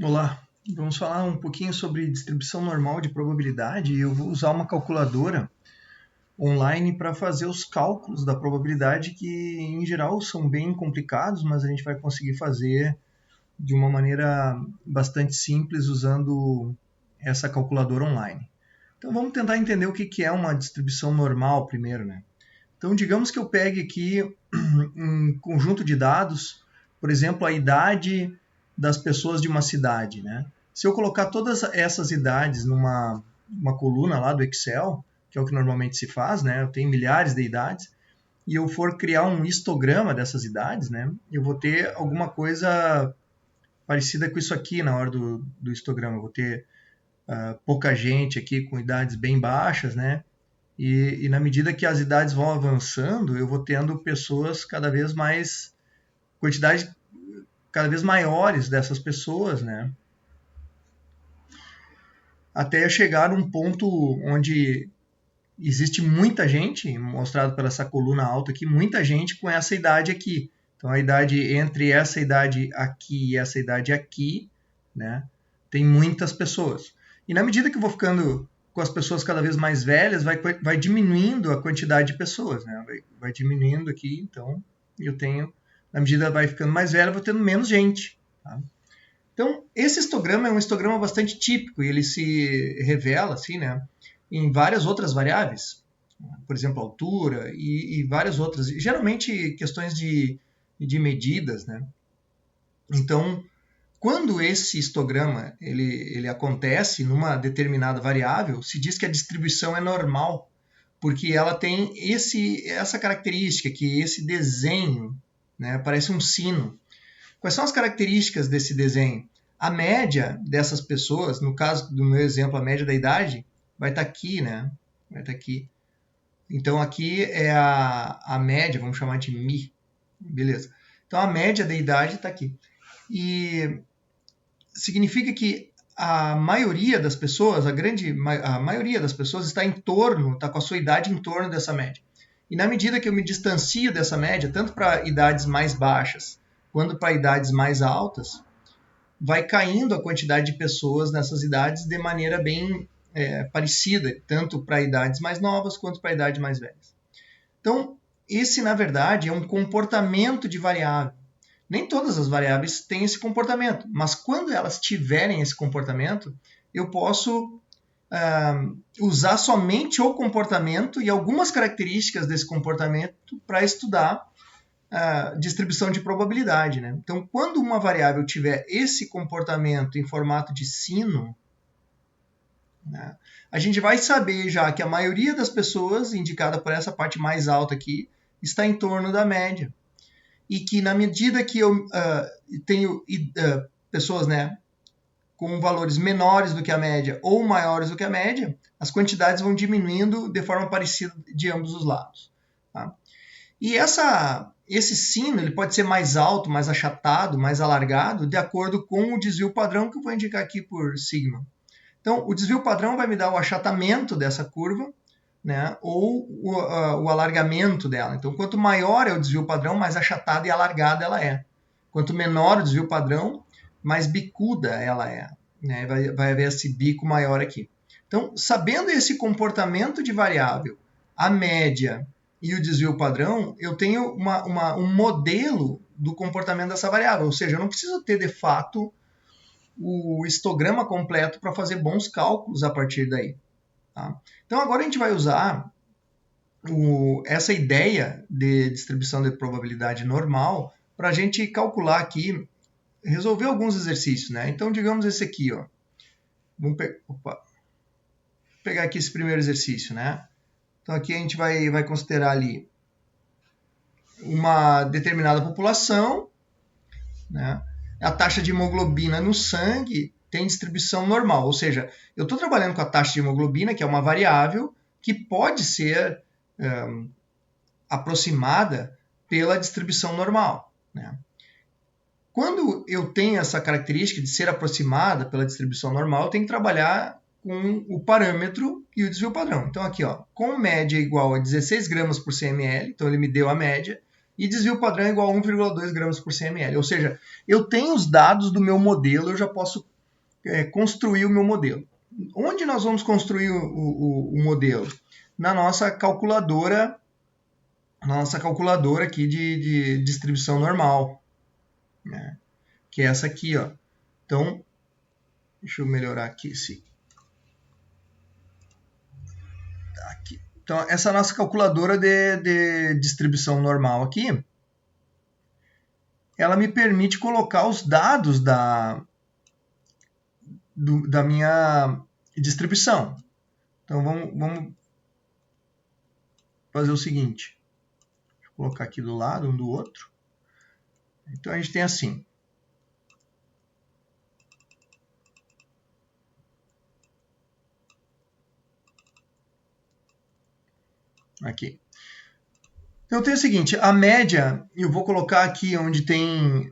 Olá, vamos falar um pouquinho sobre distribuição normal de probabilidade. Eu vou usar uma calculadora online para fazer os cálculos da probabilidade que, em geral, são bem complicados, mas a gente vai conseguir fazer de uma maneira bastante simples usando essa calculadora online. Então vamos tentar entender o que é uma distribuição normal primeiro, né? Então digamos que eu pegue aqui um conjunto de dados, por exemplo, a idade das pessoas de uma cidade, né? Se eu colocar todas essas idades numa uma coluna lá do Excel, que é o que normalmente se faz, né? Eu tenho milhares de idades, e eu for criar um histograma dessas idades, né? Eu vou ter alguma coisa parecida com isso aqui na hora do histograma. Eu vou ter pouca gente aqui com idades bem baixas, né? E na medida que as idades vão avançando, eu vou tendo pessoas cada vez mais, quantidade cada vez maiores dessas pessoas, né? Até chegar num ponto onde existe muita gente, mostrado pela essa coluna alta aqui, muita gente com essa idade aqui. Então a idade entre essa idade aqui e essa idade aqui, né? Tem muitas pessoas. E na medida que eu vou ficando com as pessoas cada vez mais velhas, vai diminuindo a quantidade de pessoas, né? Vai diminuindo aqui, então eu tenho, na medida que vai ficando mais velha, eu vou tendo menos gente. Tá? Então, esse histograma é um histograma bastante típico e ele se revela assim, né, em várias outras variáveis, por exemplo, altura e várias outras, geralmente questões de medidas, né? Então, quando esse histograma ele acontece numa determinada variável, se diz que a distribuição é normal, porque ela tem essa característica, que esse desenho, né, parece um sino. Quais são as características desse desenho? A média dessas pessoas, no caso do meu exemplo, a média da idade, vai estar aqui, né? Vai estar aqui. Então aqui é a média, vamos chamar de Mi. Beleza. Então a média da idade está aqui. E significa que a maioria das pessoas, a maioria das pessoas está em torno, está com a sua idade em torno dessa média. E na medida que eu me distancio dessa média, tanto para idades mais baixas quanto para idades mais altas, vai caindo a quantidade de pessoas nessas idades de maneira bem parecida, tanto para idades mais novas quanto para idades mais velhas. Então, esse, na verdade, é um comportamento de variável. Nem todas as variáveis têm esse comportamento, mas quando elas tiverem esse comportamento, eu posso usar somente o comportamento e algumas características desse comportamento para estudar a distribuição de probabilidade, né? Então, quando uma variável tiver esse comportamento em formato de sino, né, a gente vai saber já que a maioria das pessoas, indicada por essa parte mais alta aqui, está em torno da média. E que na medida que eu tenho pessoas, né, com valores menores do que a média ou maiores do que a média, as quantidades vão diminuindo de forma parecida de ambos os lados. Tá? E esse sino ele pode ser mais alto, mais achatado, mais alargado, de acordo com o desvio padrão que eu vou indicar aqui por sigma. Então, o desvio padrão vai me dar o achatamento dessa curva, né, ou o alargamento dela. Então, quanto maior é o desvio padrão, mais achatada e alargada ela é. Quanto menor o desvio padrão, mais bicuda ela é. Né? Vai haver esse bico maior aqui. Então, sabendo esse comportamento de variável, a média e o desvio padrão, eu tenho um modelo do comportamento dessa variável. Ou seja, eu não preciso ter, de fato, o histograma completo para fazer bons cálculos a partir daí. Tá? Então, agora a gente vai usar essa ideia de distribuição de probabilidade normal para a gente calcular aqui, resolver alguns exercícios. Né? Então, digamos esse aqui. Ó. Vamos pegar aqui esse primeiro exercício. Né? Então, aqui a gente vai considerar ali uma determinada população, né? A taxa de hemoglobina no sangue tem distribuição normal, ou seja, eu estou trabalhando com a taxa de hemoglobina, que é uma variável que pode ser aproximada pela distribuição normal. Né? Quando eu tenho essa característica de ser aproximada pela distribuição normal, eu tenho que trabalhar com o parâmetro e o desvio padrão. Então aqui, ó, com média igual a 16 gramas por cml, então ele me deu a média, e desvio padrão é igual a 1,2 gramas por CML. Ou seja, eu tenho os dados do meu modelo, eu já posso construir o meu modelo. Onde nós vamos construir o modelo? Na nossa calculadora aqui de distribuição normal, né? Que é essa aqui, ó. Então, deixa eu melhorar aqui aqui. Então, essa nossa calculadora de distribuição normal aqui, ela me permite colocar os dados da minha distribuição. Então, vamos fazer o seguinte. Deixa eu colocar aqui do lado, um do outro. Então, a gente tem assim. Aqui. Então, eu tenho o seguinte, a média, eu vou colocar aqui onde tem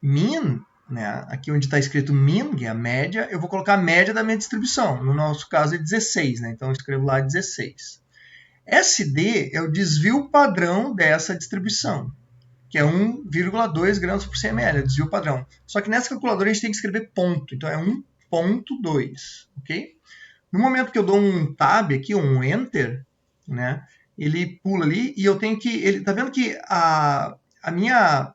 mean, né? Aqui onde está escrito mean, que é a média, eu vou colocar a média da minha distribuição. No nosso caso é 16, né? Então eu escrevo lá 16. SD é o desvio padrão dessa distribuição, que é 1,2 gramas por CML, é o desvio padrão. Só que nessa calculadora a gente tem que escrever ponto, então é 1,2, ok? No momento que eu dou um tab aqui, um enter, né? Ele pula ali e eu tenho que... Tá vendo que a minha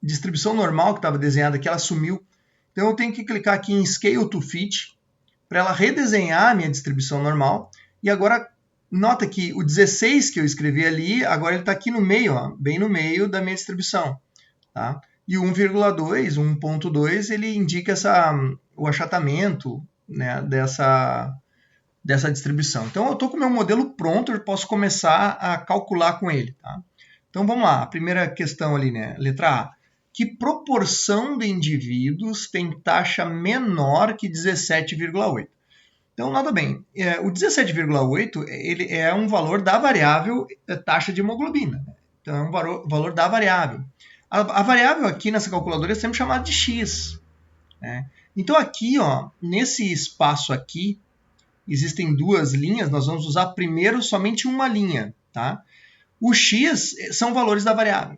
distribuição normal que estava desenhada aqui, ela sumiu. Então eu tenho que clicar aqui em Scale to Fit para ela redesenhar a minha distribuição normal. E agora, nota que o 16 que eu escrevi ali, agora ele está aqui no meio, ó, bem no meio da minha distribuição. Tá? E o 1,2, 1,2, ele indica o achatamento, né, dessa distribuição. Então, eu estou com o meu modelo pronto, eu posso começar a calcular com ele. Tá? Então, vamos lá. A primeira questão ali, né? Letra A. Que proporção de indivíduos tem taxa menor que 17,8? Então, nota bem, o 17,8 ele é um valor da variável taxa de hemoglobina. Né? Então, é um valor da variável. A variável aqui nessa calculadora é sempre chamada de x. Né? Então, aqui, ó, nesse espaço aqui, existem duas linhas, nós vamos usar primeiro somente uma linha. Tá? O x são valores da variável.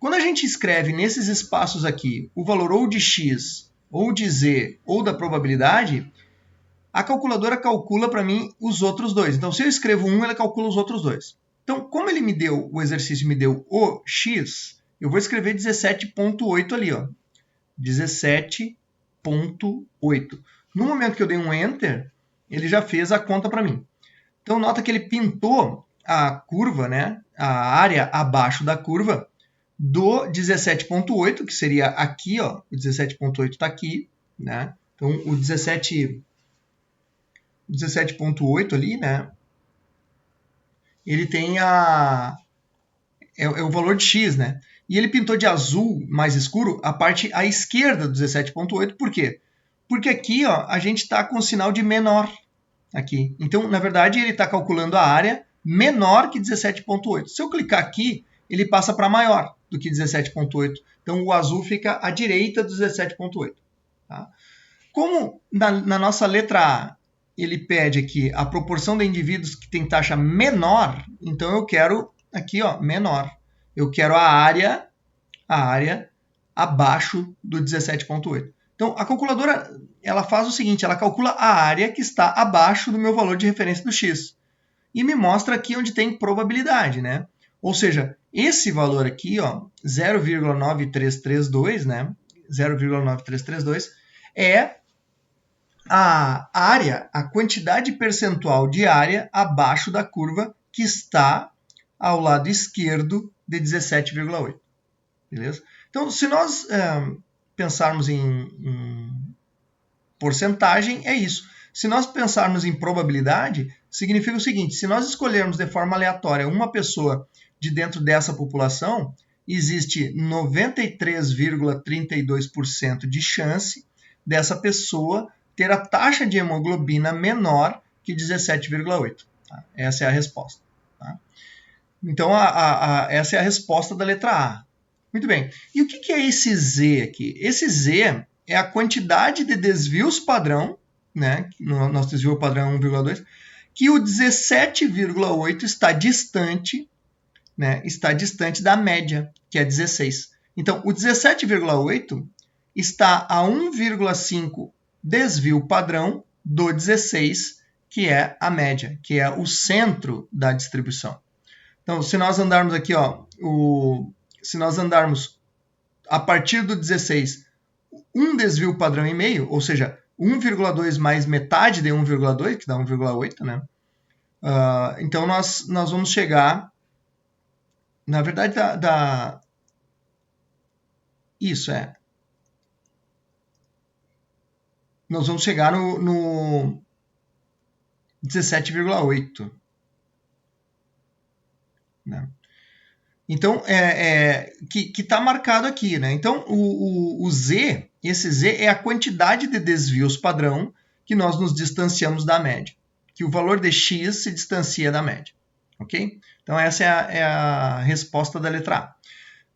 Quando a gente escreve nesses espaços aqui o valor ou de x, ou de z, ou da probabilidade, a calculadora calcula para mim os outros dois. Então, se eu escrevo 1, ela calcula os outros dois. Então, como ele me deu, o exercício me deu o x, eu vou escrever 17,8 ali, ó. 17,8. No momento que eu dei um Enter, ele já fez a conta para mim. Então, nota que ele pintou a curva, né, a área abaixo da curva, do 17,8, que seria aqui, ó, o 17,8 está aqui, né? Então, o 17,8 ali, né? Ele tem o valor de x, né? E ele pintou de azul mais escuro a parte à esquerda do 17,8, por quê? Porque aqui, ó, a gente está com o sinal de menor aqui. Então, na verdade, ele está calculando a área menor que 17,8. Se eu clicar aqui, ele passa para maior do que 17,8. Então, o azul fica à direita do 17,8. Tá? Como na nossa letra A, ele pede aqui a proporção de indivíduos que tem taxa menor, então eu quero aqui, ó, menor. Eu quero a área abaixo do 17,8. Então, a calculadora ela faz o seguinte, ela calcula a área que está abaixo do meu valor de referência do x. E me mostra aqui onde tem probabilidade, né? Ou seja, esse valor aqui, ó, 0,9332, né? 0,9332 é a área, a quantidade percentual de área abaixo da curva que está ao lado esquerdo de 17,8. Beleza? Então, se nós pensarmos em porcentagem, é isso. Se nós pensarmos em probabilidade, significa o seguinte, se nós escolhermos de forma aleatória uma pessoa de dentro dessa população, existe 93,32% de chance dessa pessoa ter a taxa de hemoglobina menor que 17,8. Tá? Essa é a resposta. Tá? Então, essa é a resposta da letra A. Muito bem. E o que é esse Z aqui? Esse Z é a quantidade de desvios padrão, né? No nosso desvio padrão é 1,2, que o 17,8 está distante né, está distante da média, que é 16. Então, o 17,8 está a 1,5 desvio padrão do 16, que é a média, que é o centro da distribuição. Então, se nós andarmos aqui, ó, se nós andarmos a partir do 16, um desvio padrão e meio, ou seja, 1,2 mais metade de 1,2, que dá 1,8, né? Então, nós vamos chegar, na verdade, isso é. Nós vamos chegar no 17,8. Né? Então, que está marcado aqui. Né? Então, o Z, esse Z é a quantidade de desvios padrão que nós nos distanciamos da média. Que o valor de X se distancia da média. Ok? Então, essa é a resposta da letra A.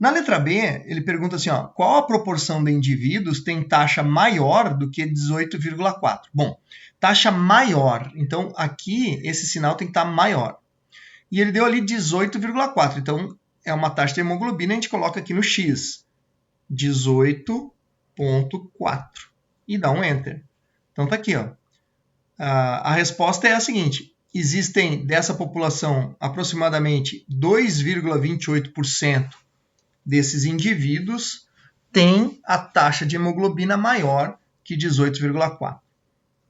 Na letra B, ele pergunta assim, ó, qual a proporção de indivíduos tem taxa maior do que 18,4? Bom, taxa maior. Então, aqui, esse sinal tem que estar maior. E ele deu ali 18,4. Então, é uma taxa de hemoglobina, a gente coloca aqui no X. 18,4. E dá um Enter. Então, tá aqui, ó. A resposta é a seguinte. Existem, dessa população, aproximadamente 2,28% desses indivíduos tem a taxa de hemoglobina maior que 18,4.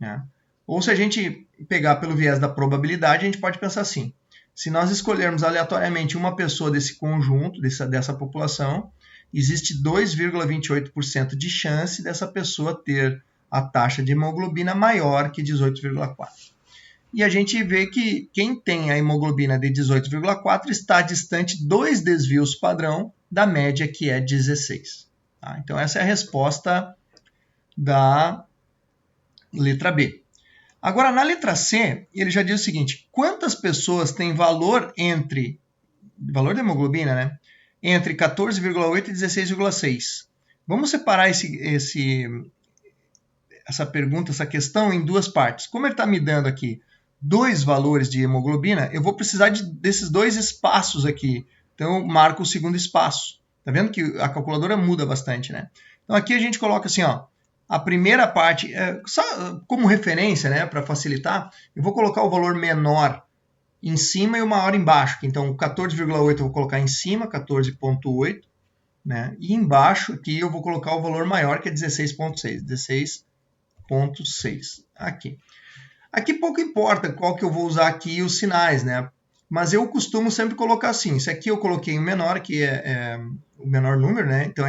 Né? Ou se a gente pegar pelo viés da probabilidade, a gente pode pensar assim. Se nós escolhermos aleatoriamente uma pessoa desse conjunto, dessa população, existe 2,28% de chance dessa pessoa ter a taxa de hemoglobina maior que 18,4. E a gente vê que quem tem a hemoglobina de 18,4 está distante 2 desvios padrão da média, que é 16. Tá? Então, essa é a resposta da letra B. Agora, na letra C, ele já diz o seguinte, quantas pessoas têm valor de hemoglobina, né? Entre 14,8 e 16,6? Vamos separar essa pergunta, essa questão em duas partes. Como ele está me dando aqui 2 valores de hemoglobina, eu vou precisar desses 2 espaços aqui. Então, eu marco o segundo espaço. Tá vendo que a calculadora muda bastante, né? Então, aqui a gente coloca assim, ó, a primeira parte, só como referência, né, para facilitar, eu vou colocar o valor menor em cima e o maior embaixo. Então, 14,8 eu vou colocar em cima, 14,8, né? E embaixo aqui eu vou colocar o valor maior, que é 16,6. 16,6. Aqui. Aqui pouco importa qual que eu vou usar aqui os sinais, né? Mas eu costumo sempre colocar assim. Esse aqui eu coloquei o menor, que é o menor número, né? Então,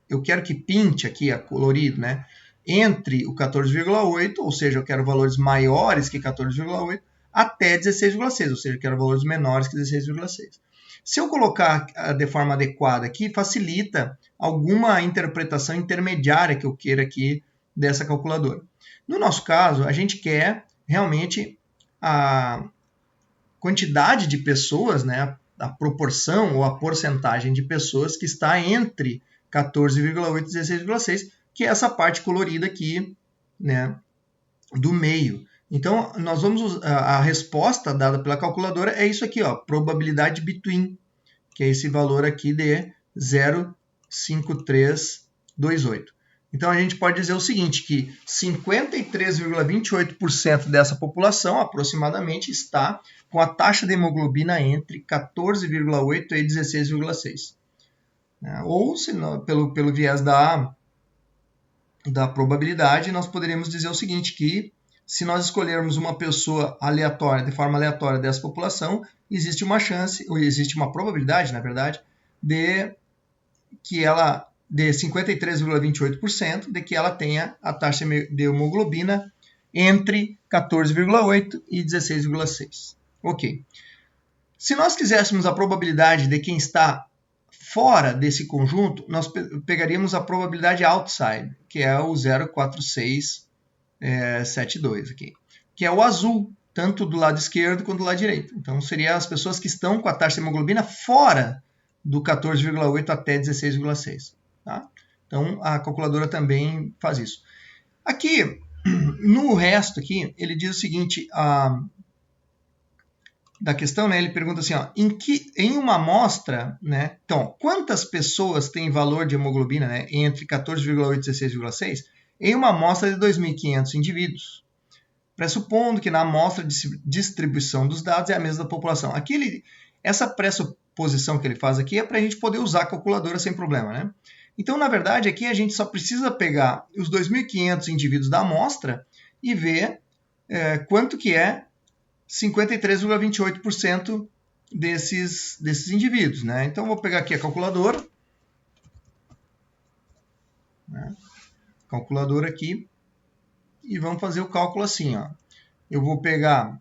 eu quero que pinte aqui, colorido, né? Entre o 14,8, ou seja, eu quero valores maiores que 14,8, até 16,6, ou seja, eu quero valores menores que 16,6. Se eu colocar de forma adequada aqui, facilita alguma interpretação intermediária que eu queira aqui dessa calculadora. No nosso caso, a gente quer realmente a quantidade de pessoas, né, a proporção ou a porcentagem de pessoas que está entre 14,8 e 16,6, que é essa parte colorida aqui, né, do meio. Então, nós vamos a resposta dada pela calculadora é isso aqui, ó, probabilidade between, que é esse valor aqui de 0,5328. Então, a gente pode dizer o seguinte, que 53,28% dessa população, aproximadamente, está com a taxa de hemoglobina entre 14,8 e 16,6. Ou, se não, pelo viés da probabilidade, nós poderíamos dizer o seguinte, que se nós escolhermos uma pessoa aleatória, de forma aleatória dessa população, existe uma chance, ou existe uma probabilidade, na verdade, de 53,28% de que ela tenha a taxa de hemoglobina entre 14,8 e 16,6. Ok. Se nós quiséssemos a probabilidade de quem está fora desse conjunto, nós pegaríamos a probabilidade outside, que é o 0,4672 aqui, que é o azul, tanto do lado esquerdo quanto do lado direito. Então, seria as pessoas que estão com a taxa de hemoglobina fora do 14,8 até 16,6. Tá? Então, a calculadora também faz isso. Aqui, no resto aqui, ele diz o seguinte, da questão, né, ele pergunta assim, ó, em uma amostra, né, então, quantas pessoas têm valor de hemoglobina, né, entre 14,8 e 16,6 em uma amostra de 2.500 indivíduos, pressupondo que na amostra de distribuição dos dados é a mesma da população. Essa pressuposição que ele faz aqui é para a gente poder usar a calculadora sem problema, né? Então, na verdade, aqui a gente só precisa pegar os 2.500 indivíduos da amostra e ver quanto que é 53,28% desses indivíduos, né? Então, vou pegar aqui a calculadora. Né? Calculadora aqui. E vamos fazer o cálculo assim, ó. Eu vou pegar...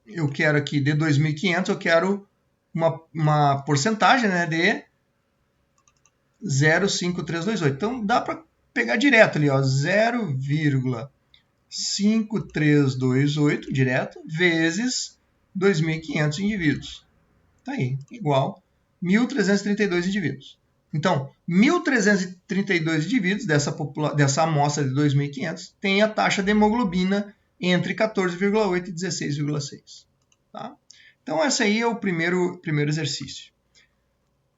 Eu quero aqui de 2.500, eu quero uma porcentagem, né, de 0,5328. Então, dá para pegar direto ali, ó, 0,5328 direto, vezes 2.500 indivíduos. Tá aí, igual 1.332 indivíduos. Então, 1.332 indivíduos dessa amostra de 2.500 têm a taxa de hemoglobina entre 14,8 e 16,6. Tá? Então, esse aí é o primeiro exercício.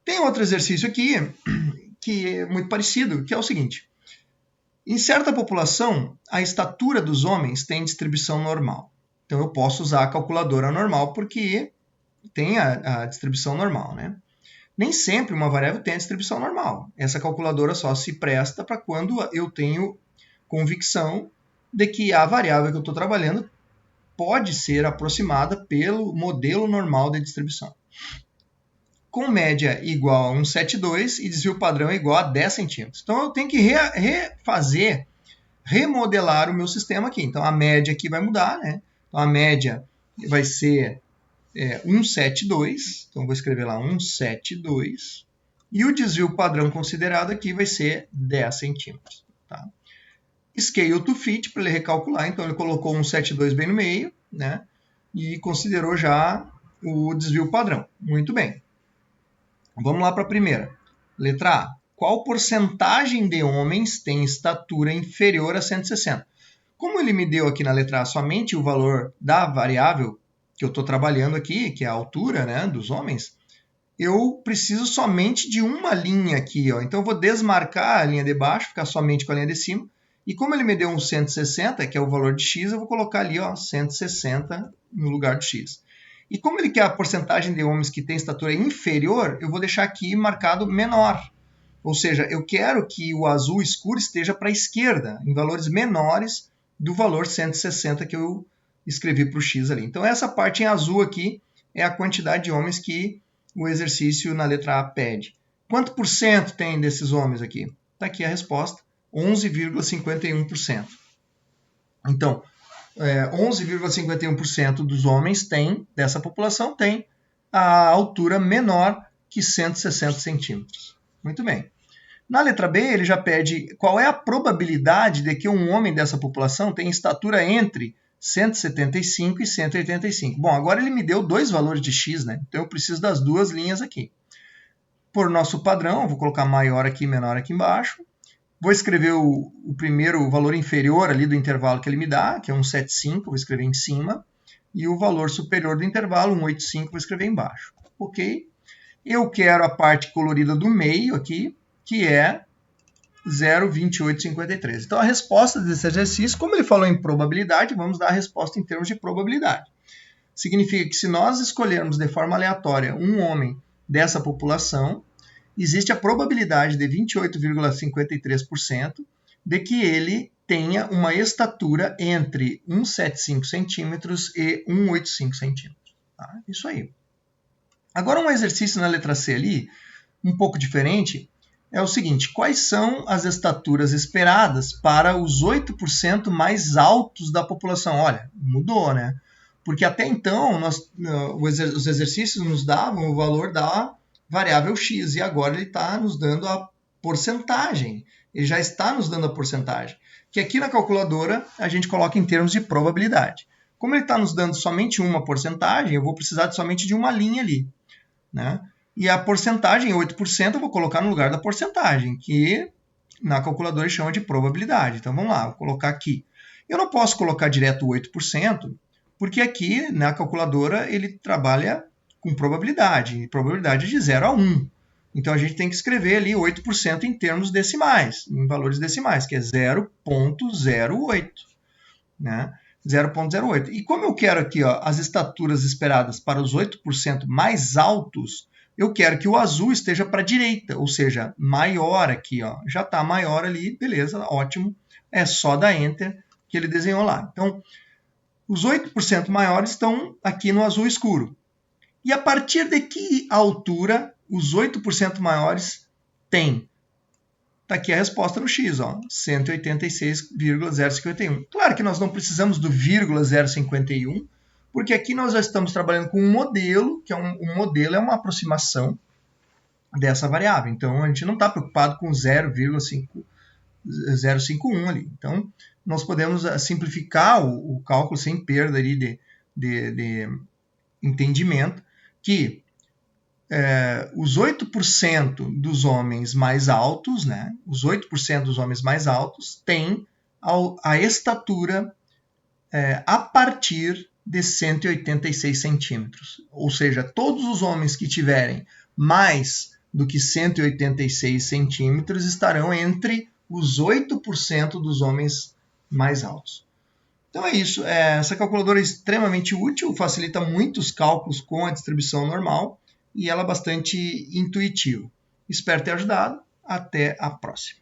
Tem outro exercício aqui que é muito parecido, que é o seguinte. Em certa população, a estatura dos homens tem distribuição normal. Então, eu posso usar a calculadora normal porque tem a distribuição normal, né? Nem sempre uma variável tem a distribuição normal. Essa calculadora só se presta para quando eu tenho convicção de que a variável que eu estou trabalhando pode ser aproximada pelo modelo normal de distribuição. Com média igual a 1,72 e desvio padrão igual a 10 centímetros. Então, eu tenho que remodelar o meu sistema aqui. Então, a média aqui vai mudar, né? Então, a média vai ser 172. Então, vou escrever lá 172. E o desvio padrão considerado aqui vai ser 10 centímetros. Tá? Scale to fit, para ele recalcular. Então, ele colocou 172 bem no meio, né? E considerou já o desvio padrão. Muito bem. Vamos lá para a primeira. Letra A. Qual porcentagem de homens tem estatura inferior a 160? Como ele me deu aqui na letra A somente o valor da variável que eu estou trabalhando aqui, que é a altura, né, dos homens, eu preciso somente de uma linha aqui. Ó. Então, eu vou desmarcar a linha de baixo, ficar somente com a linha de cima. E como ele me deu um 160, que é o valor de x, eu vou colocar ali, ó, 160 no lugar de x. E como ele quer a porcentagem de homens que têm estatura inferior, eu vou deixar aqui marcado menor. Ou seja, eu quero que o azul escuro esteja para a esquerda, em valores menores do valor 160 que eu escrevi para o x ali. Então, essa parte em azul aqui é a quantidade de homens que o exercício na letra A pede. Quanto por cento tem desses homens aqui? Está aqui a resposta, 11,51%. Então, 11,51% dos homens dessa população tem a altura menor que 160 centímetros. Muito bem. Na letra B, ele já pede qual é a probabilidade de que um homem dessa população tenha estatura entre 175 e 185. Bom, agora ele me deu dois valores de x, né? Então eu preciso das duas linhas aqui. Por nosso padrão, vou colocar maior aqui e menor aqui embaixo. Vou escrever o primeiro valor inferior ali do intervalo que ele me dá, que é 175, vou escrever em cima. E o valor superior do intervalo, 185, vou escrever embaixo. Ok? Eu quero a parte colorida do meio aqui, que é 0,2853. Então, a resposta desse exercício, como ele falou em probabilidade, vamos dar a resposta em termos de probabilidade. Significa que se nós escolhermos de forma aleatória um homem dessa população, existe a probabilidade de 28,53% de que ele tenha uma estatura entre 1,75 centímetros e 1,85 centímetros. Tá? Isso aí. Agora, um exercício na letra C ali, um pouco diferente, é o seguinte: quais são as estaturas esperadas para os 8% mais altos da população? Olha, mudou, né? Porque até então os exercícios nos davam o valor da variável x e agora ele está nos dando a porcentagem. Ele já está nos dando a porcentagem. Que aqui na calculadora a gente coloca em termos de probabilidade. Como ele está nos dando somente uma porcentagem, eu vou precisar somente de uma linha ali. Né? E a porcentagem, 8%, eu vou colocar no lugar da porcentagem, que na calculadora chama de probabilidade. Então, vamos lá, vou colocar aqui. Eu não posso colocar direto 8%, Porque aqui, na calculadora, ele trabalha com probabilidade de 0 a 1. Então, a gente tem que escrever ali 8% em termos decimais, em valores decimais, que é 0,08. Né? 0,08. E como eu quero aqui as estaturas esperadas para os 8% mais altos, eu quero que o azul esteja para a direita, ou seja, maior aqui. Já está maior ali, beleza, ótimo. É só dar Enter que ele desenhou lá. Então, os 8% maiores estão aqui no azul escuro. E a partir de que altura os 8% maiores têm? Está aqui a resposta no X, 186,051. Claro que nós não precisamos do 0,051, porque aqui nós já estamos trabalhando com um modelo, que um modelo é uma aproximação dessa variável. Então, a gente não está preocupado com 0,051 ali. Então, nós podemos simplificar o cálculo sem perda ali de entendimento, que os 8% dos homens mais altos, né, os 8% dos homens mais altos têm a estatura a partir de 186 centímetros. Ou seja, todos os homens que tiverem mais do que 186 centímetros estarão entre os 8% dos homens mais altos. Então é isso. Essa calculadora é extremamente útil, facilita muitos cálculos com a distribuição normal e ela é bastante intuitiva. Espero ter ajudado. Até a próxima.